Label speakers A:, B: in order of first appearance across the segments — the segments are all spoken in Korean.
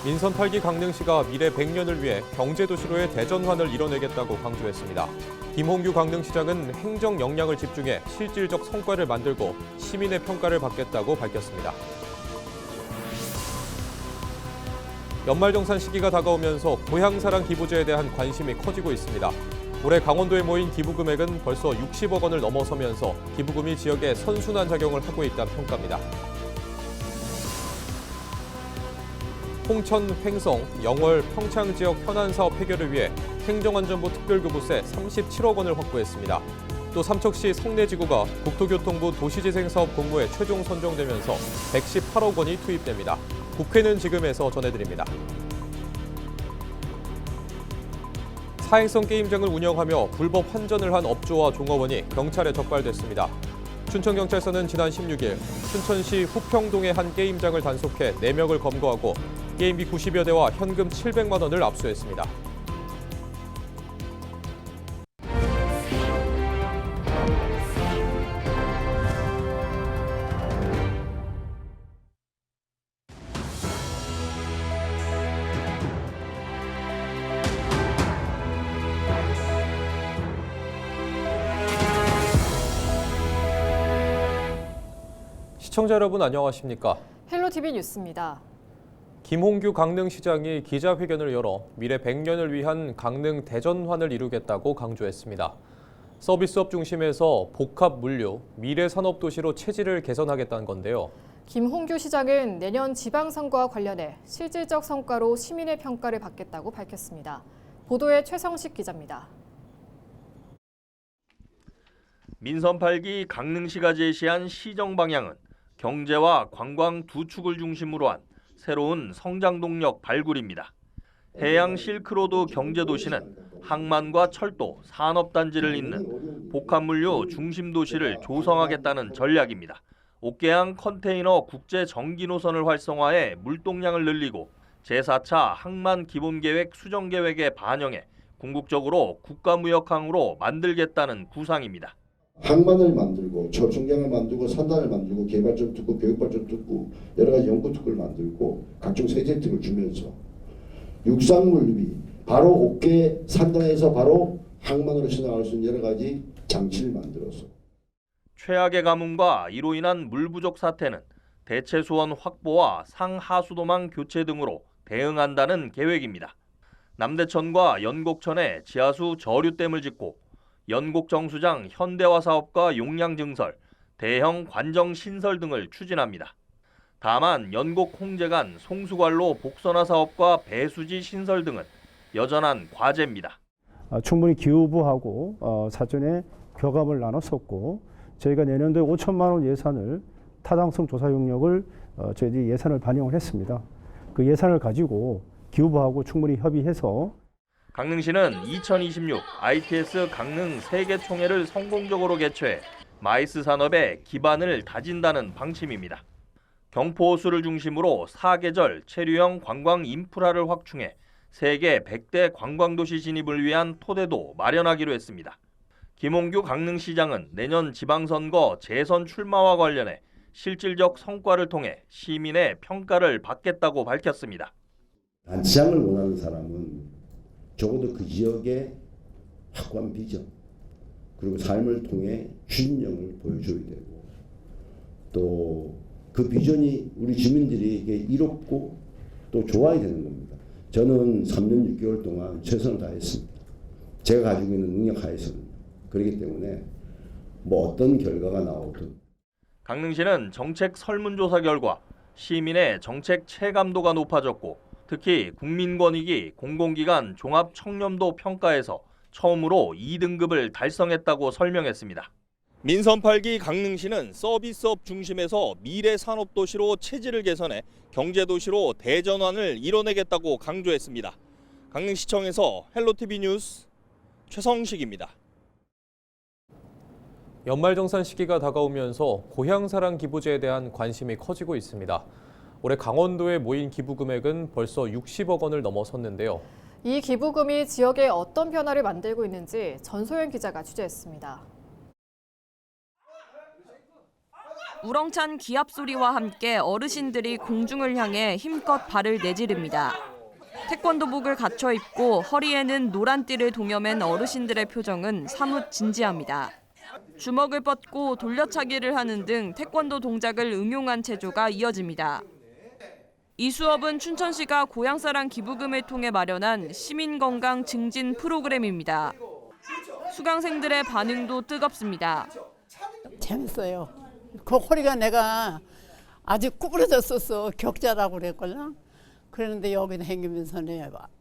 A: 민선 8기 강릉시가 미래 100년을 위해 경제도시로의 대전환을 이뤄내겠다고 강조했습니다. 김홍규 강릉시장은 행정 역량을 집중해 실질적 성과를 만들고 시민의 평가를 받겠다고 밝혔습니다. 연말정산 시기가 다가오면서 고향사랑 기부제에 대한 관심이 커지고 있습니다. 올해 강원도에 모인 기부 금액은 벌써 60억 원을 넘어서면서 기부금이 지역에 선순환 작용을 하고 있다는 평가입니다. 홍천, 횡성, 영월, 평창 지역 현안 사업 해결을 위해 행정안전부 특별교부세 37억 원을 확보했습니다. 또 삼척시 성내지구가 국토교통부 도시재생사업 공모에 최종 선정되면서 118억 원이 투입됩니다. 국회는 지금에서 전해드립니다. 사행성 게임장을 운영하며 불법 환전을 한 업주와 종업원이 경찰에 적발됐습니다. 춘천경찰서는 지난 16일 춘천시 후평동의 한 게임장을 단속해 4명을 검거하고 게임기 90여 대와 현금 700만 원을 압수했습니다. 시청자 여러분 안녕하십니까?
B: 헬로티비 뉴스입니다.
A: 김홍규 강릉시장이 기자회견을 열어 미래 100년을 위한 강릉 대전환을 이루겠다고 강조했습니다. 서비스업 중심에서 복합 물류, 미래 산업도시로 체질을 개선하겠다는 건데요.
B: 김홍규 시장은 내년 지방선거와 관련해 실질적 성과로 시민의 평가를 받겠다고 밝혔습니다. 보도에 최성식 기자입니다.
C: 민선 8기 강릉시가 제시한 시정 방향은 경제와 관광 두 축을 중심으로 한 새로운 성장 동력 발굴입니다. 해양 실크로드 경제도시는 항만과 철도, 산업단지를 잇는 복합물류 중심 도시를 조성하겠다는 전략입니다. 옥계양 컨테이너 국제 전기 노선을 활성화해 물동량을 늘리고 제4차 항만 기본계획 수정계획에 반영해 궁극적으로 국가무역항으로 만들겠다는 구상입니다.
D: 항만을 만들고 저중량을 만들고 산단을 만들고 개발점 듣고 교육발전 듣고 여러 가지 연구 특구를 만들고 각종 세제 혜택을 주면서 육상물류비 바로 옥계 산단에서 바로 항만으로 신화할 수 있는 여러 가지 장치를 만들어서
C: 최악의 가뭄과 이로 인한 물 부족 사태는 대체 수원 확보와 상하수도망 교체 등으로 대응한다는 계획입니다. 남대천과 연곡천에 지하수 저류댐을 짓고 연곡정수장 현대화 사업과 용량 증설, 대형 관정 신설 등을 추진합니다. 다만 연곡 홍제간 송수관로 복선화 사업과 배수지 신설 등은 여전한 과제입니다.
E: 충분히 기후부하고 사전에 교감을 나눴었고 저희가 내년도에 5천만 원 예산을 타당성 조사 용역을 저희들이 예산을 반영을 했습니다. 그 예산을 가지고 기후부하고 충분히 협의해서
C: 강릉시는 2026 ITS 강릉 세계총회를 성공적으로 개최해 마이스 산업의 기반을 다진다는 방침입니다. 경포호수를 중심으로 4계절 체류형 관광 인프라를 확충해 세계 100대 관광도시 진입을 위한 토대도 마련하기로 했습니다. 김홍규 강릉시장은 내년 지방선거 재선 출마와 관련해 실질적 성과를 통해 시민의 평가를 받겠다고 밝혔습니다.
D: 단체장을 원하는 사람은 적어도 그 지역의 확고한 비전 그리고 삶을 통해 추진력을 보여줘야 되고 또 그 비전이 우리 주민들에게 이롭고 또 좋아야 되는 겁니다. 저는 3년 6개월 동안 최선을 다했습니다. 제가 가지고 있는 능력 하에서는. 그렇기 때문에 어떤 결과가 나오든
C: 강릉시는 정책 설문조사 결과 시민의 정책 체감도가 높아졌고 특히 국민권익위 공공기관 종합청렴도 평가에서 처음으로 2등급을 달성했다고 설명했습니다. 민선 8기 강릉시는 서비스업 중심에서 미래 산업도시로 체질을 개선해 경제도시로 대전환을 이뤄내겠다고 강조했습니다. 강릉시청에서 헬로티비 뉴스 최성식입니다.
A: 연말정산 시기가 다가오면서 고향사랑 기부제에 대한 관심이 커지고 있습니다. 올해 강원도에 모인 기부 금액은 벌써 60억 원을 넘어섰는데요.
B: 이 기부금이 지역에 어떤 변화를 만들고 있는지 전소연 기자가 취재했습니다.
F: 우렁찬 기합 소리와 함께 어르신들이 공중을 향해 힘껏 발을 내지릅니다. 태권도복을 갖춰 입고 허리에는 노란 띠를 동여맨 어르신들의 표정은 사뭇 진지합니다. 주먹을 뻗고 돌려차기를 하는 등 태권도 동작을 응용한 체조가 이어집니다. 이 수업은 춘천시가 고향사랑 기부금을 통해 마련한 시민건강 증진 프로그램입니다. 수강생들의 반응도 뜨겁습니다.
G: 재밌어요. 그 허리가 내가 아주 구부러졌었어. 격자라고 그랬걸나? 그랬는데 여기 다니면서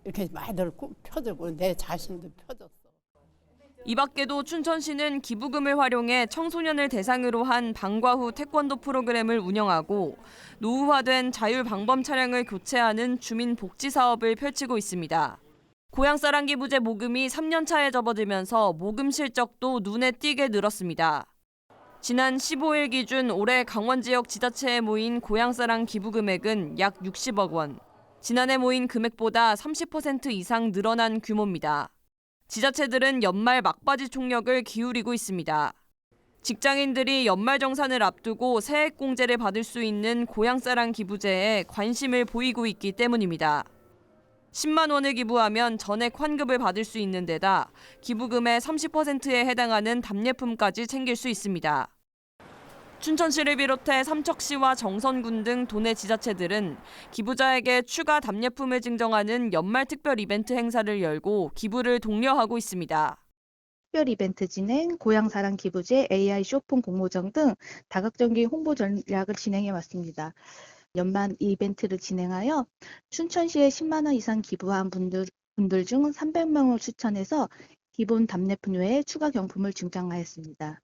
G: 이렇게 많이들 펴주고 내 자신도 펴졌어.
F: 이 밖에도 춘천시는 기부금을 활용해 청소년을 대상으로 한 방과 후 태권도 프로그램을 운영하고 노후화된 자율방범 차량을 교체하는 주민 복지 사업을 펼치고 있습니다. 고향사랑 기부제 모금이 3년 차에 접어들면서 모금 실적도 눈에 띄게 늘었습니다. 지난 15일 기준 올해 강원 지역 지자체에 모인 고향사랑 기부 금액은 약 60억 원. 지난해 모인 금액보다 30% 이상 늘어난 규모입니다. 지자체들은 연말 막바지 총력을 기울이고 있습니다. 직장인들이 연말정산을 앞두고 세액공제를 받을 수 있는 고향사랑 기부제에 관심을 보이고 있기 때문입니다. 10만 원을 기부하면 전액 환급을 받을 수 있는 데다 기부금의 30%에 해당하는 답례품까지 챙길 수 있습니다. 춘천시를 비롯해 삼척시와 정선군 등 도내 지자체들은 기부자에게 추가 답례품을 증정하는 연말 특별 이벤트 행사를 열고 기부를 독려하고 있습니다.
H: 특별 이벤트 진행, 고향사랑 기부제, AI 쇼핑 공모전 등 다각적인 홍보 전략을 진행해 왔습니다. 연말 이벤트를 진행하여 춘천시에 10만 원 이상 기부한 분들 중 300명을 추천해서 기본 답례품 외에 추가 경품을 증정하였습니다.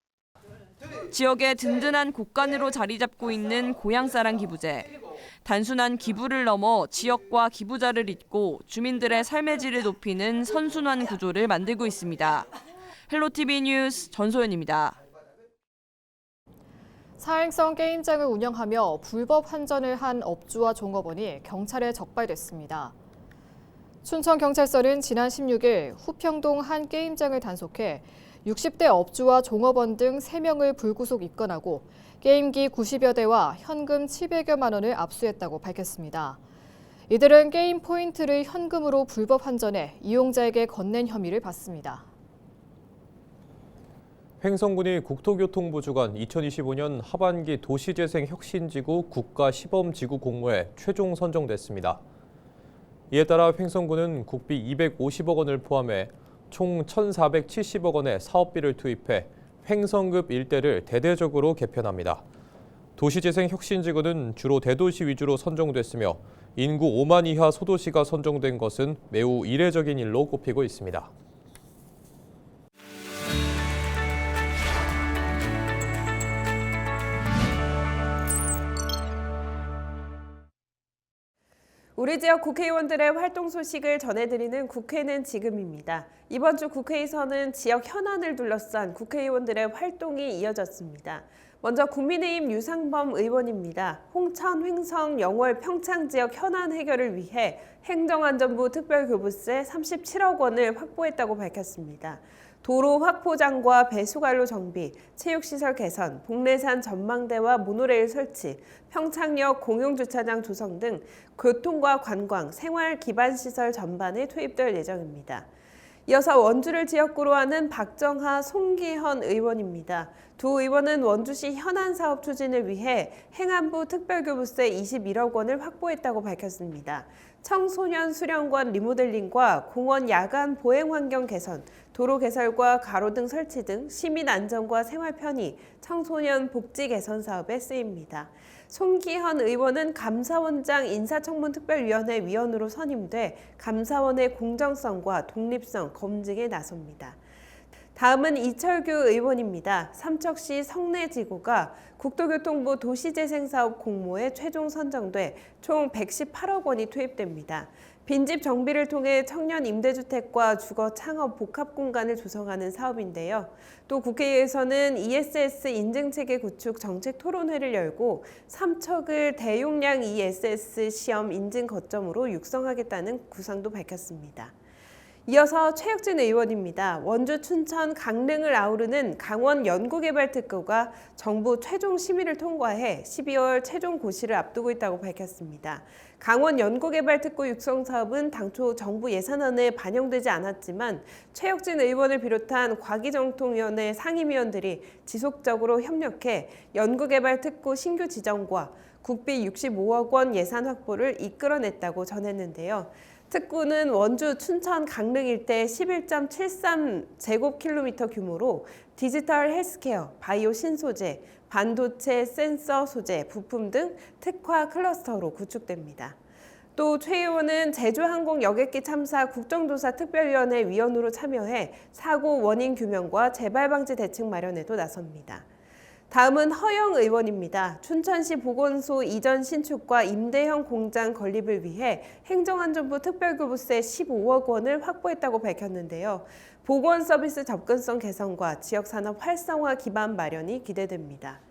F: 지역의 든든한 곳간으로 자리 잡고 있는 고향사랑 기부제. 단순한 기부를 넘어 지역과 기부자를 잇고 주민들의 삶의 질을 높이는 선순환 구조를 만들고 있습니다. 헬로티비 뉴스 전소연입니다.
B: 사행성 게임장을 운영하며 불법 환전을 한 업주와 종업원이 경찰에 적발됐습니다. 춘천경찰서는 지난 16일 후평동 한 게임장을 단속해 60대 업주와 종업원 등 3명을 불구속 입건하고 게임기 90여 대와 현금 700여만 원을 압수했다고 밝혔습니다. 이들은 게임 포인트를 현금으로 불법 환전해 이용자에게 건넨 혐의를 받습니다.
A: 횡성군이 국토교통부 주관 2025년 하반기 도시재생혁신지구 국가시범지구 공모에 최종 선정됐습니다. 이에 따라 횡성군은 국비 250억 원을 포함해 총 1,470억 원의 사업비를 투입해 횡성급 일대를 대대적으로 개편합니다. 도시재생혁신지구는 주로 대도시 위주로 선정됐으며 인구 5만 이하 소도시가 선정된 것은 매우 이례적인 일로 꼽히고 있습니다.
I: 우리 지역 국회의원들의 활동 소식을 전해드리는 국회는 지금입니다. 이번 주 국회에서는 지역 현안을 둘러싼 국회의원들의 활동이 이어졌습니다. 먼저 국민의힘 유상범 의원입니다. 홍천, 횡성, 영월, 평창 지역 현안 해결을 위해 행정안전부 특별교부세 37억 원을 확보했다고 밝혔습니다. 도로 확포장과 배수관로 정비, 체육시설 개선, 복례산 전망대와 모노레일 설치, 평창역 공용주차장 조성 등 교통과 관광, 생활 기반 시설 전반에 투입될 예정입니다. 이어서 원주를 지역구로 하는 박정하, 송기현 의원입니다. 두 의원은 원주시 현안 사업 추진을 위해 행안부 특별교부세 21억 원을 확보했다고 밝혔습니다. 청소년 수련관 리모델링과 공원 야간 보행 환경 개선, 도로 개설과 가로등 설치 등 시민 안전과 생활 편의, 청소년 복지 개선 사업에 쓰입니다. 송기현 의원은 감사원장 인사청문특별위원회 위원으로 선임돼 감사원의 공정성과 독립성 검증에 나섭니다. 다음은 이철규 의원입니다. 삼척시 성내지구가 국토교통부 도시재생사업 공모에 최종 선정돼 총 118억 원이 투입됩니다. 빈집 정비를 통해 청년 임대주택과 주거 창업 복합 공간을 조성하는 사업인데요. 또 국회에서는 ESS 인증체계 구축 정책 토론회를 열고 삼척을 대용량 ESS 시험 인증 거점으로 육성하겠다는 구상도 밝혔습니다. 이어서 최혁진 의원입니다. 원주, 춘천, 강릉을 아우르는 강원 연구개발특구가 정부 최종 심의를 통과해 12월 최종 고시를 앞두고 있다고 밝혔습니다. 강원 연구개발특구 육성 사업은 당초 정부 예산안에 반영되지 않았지만 최혁진 의원을 비롯한 과기정통위원회 상임위원들이 지속적으로 협력해 연구개발특구 신규 지정과 국비 65억 원 예산 확보를 이끌어냈다고 전했는데요. 특구는 원주, 춘천, 강릉 일대 11.73제곱킬로미터 규모로 디지털 헬스케어, 바이오 신소재, 반도체 센서 소재, 부품 등 특화 클러스터로 구축됩니다. 또 최 의원은 제주항공 여객기 참사 국정조사 특별위원회 위원으로 참여해 사고 원인 규명과 재발 방지 대책 마련에도 나섭니다. 다음은 허영 의원입니다. 춘천시 보건소 이전 신축과 임대형 공장 건립을 위해 행정안전부 특별교부세 15억 원을 확보했다고 밝혔는데요. 보건서비스 접근성 개선과 지역산업 활성화 기반 마련이 기대됩니다.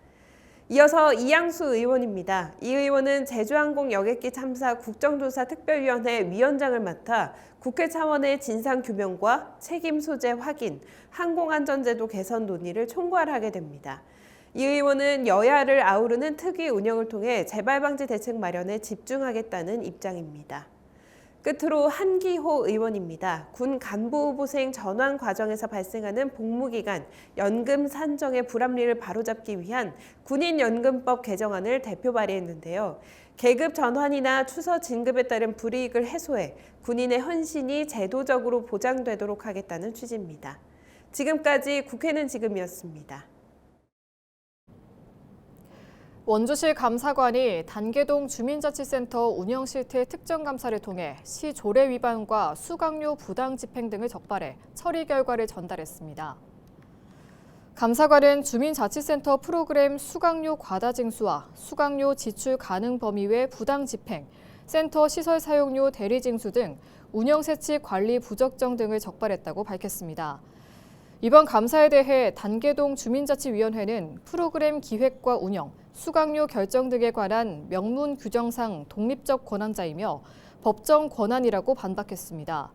I: 이어서 이양수 의원입니다. 이 의원은 제주항공 여객기 참사 국정조사 특별위원회 위원장을 맡아 국회 차원의 진상규명과 책임 소재 확인, 항공안전제도 개선 논의를 총괄하게 됩니다. 이 의원은 여야를 아우르는 특위 운영을 통해 재발방지 대책 마련에 집중하겠다는 입장입니다. 끝으로 한기호 의원입니다. 군 간부후보생 전환 과정에서 발생하는 복무기간 연금 산정의 불합리를 바로잡기 위한 군인연금법 개정안을 대표 발의했는데요. 계급 전환이나 추서 진급에 따른 불이익을 해소해 군인의 헌신이 제도적으로 보장되도록 하겠다는 취지입니다. 지금까지 국회는 지금이었습니다.
B: 원주시 감사관이 단계동 주민자치센터 운영 실태 특정 감사를 통해 시 조례 위반과 수강료 부당 집행 등을 적발해 처리 결과를 전달했습니다. 감사관은 주민자치센터 프로그램 수강료 과다 징수와 수강료 지출 가능 범위 외 부당 집행, 센터 시설 사용료 대리 징수 등 운영 세치 관리 부적정 등을 적발했다고 밝혔습니다. 이번 감사에 대해 단계동 주민자치위원회는 프로그램 기획과 운영, 수강료 결정 등에 관한 명문 규정상 독립적 권한자이며 법정 권한이라고 반박했습니다.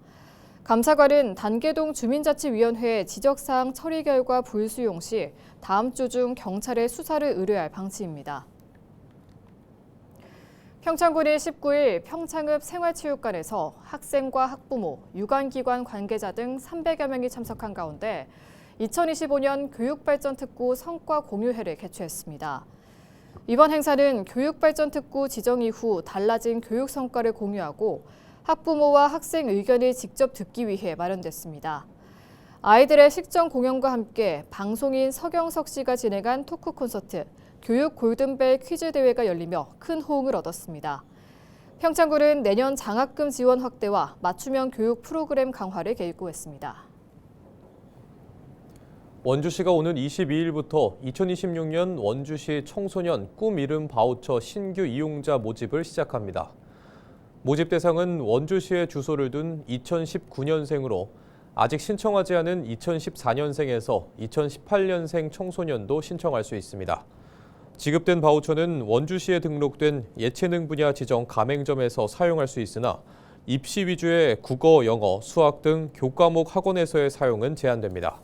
B: 감사관은 단계동 주민자치위원회 지적사항 처리 결과 불수용 시 다음 주 중 경찰에 수사를 의뢰할 방침입니다. 평창군이 19일 평창읍 생활체육관에서 학생과 학부모, 유관기관 관계자 등 300여 명이 참석한 가운데 2025년 교육발전특구 성과 공유회를 개최했습니다. 이번 행사는 교육발전특구 지정 이후 달라진 교육 성과를 공유하고 학부모와 학생 의견을 직접 듣기 위해 마련됐습니다. 아이들의 식전 공연과 함께 방송인 서경석 씨가 진행한 토크 콘서트, 교육 골든벨 퀴즈 대회가 열리며 큰 호응을 얻었습니다. 평창군은 내년 장학금 지원 확대와 맞춤형 교육 프로그램 강화를 계획했습니다.
A: 원주시가 오는 22일부터 2026년 원주시 청소년 꿈 이름 바우처 신규 이용자 모집을 시작합니다. 모집 대상은 원주시에 주소를 둔 2019년생으로 아직 신청하지 않은 2014년생에서 2018년생 청소년도 신청할 수 있습니다. 지급된 바우처는 원주시에 등록된 예체능 분야 지정 가맹점에서 사용할 수 있으나 입시 위주의 국어, 영어, 수학 등 교과목 학원에서의 사용은 제한됩니다.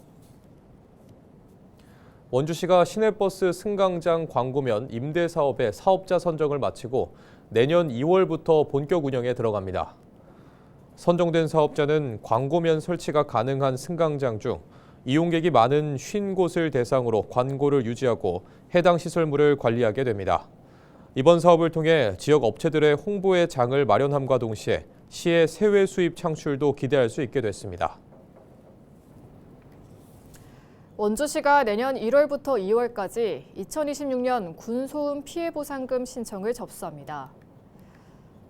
A: 원주시가 시내버스 승강장 광고면 임대 사업의 사업자 선정을 마치고 내년 2월부터 본격 운영에 들어갑니다. 선정된 사업자는 광고면 설치가 가능한 승강장 중 이용객이 많은 50곳을 대상으로 관고를 유지하고 해당 시설물을 관리하게 됩니다. 이번 사업을 통해 지역 업체들의 홍보의 장을 마련함과 동시에 시의 세외 수입 창출도 기대할 수 있게 됐습니다.
B: 원주시가 내년 1월부터 2월까지 2026년 군소음 피해보상금 신청을 접수합니다.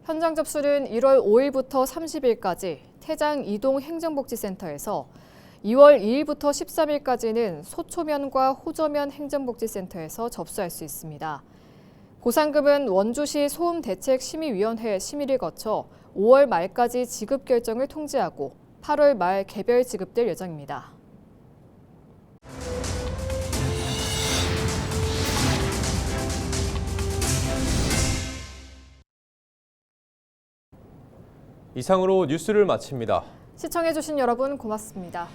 B: 현장 접수는 1월 5일부터 30일까지 태장 이동행정복지센터에서 2월 2일부터 13일까지는 소초면과 호저면 행정복지센터에서 접수할 수 있습니다. 보상금은 원주시 소음대책심의위원회 심의를 거쳐 5월 말까지 지급 결정을 통지하고 8월 말 개별 지급될 예정입니다.
A: 이상으로 뉴스를 마칩니다.
B: 시청해주신 여러분 고맙습니다.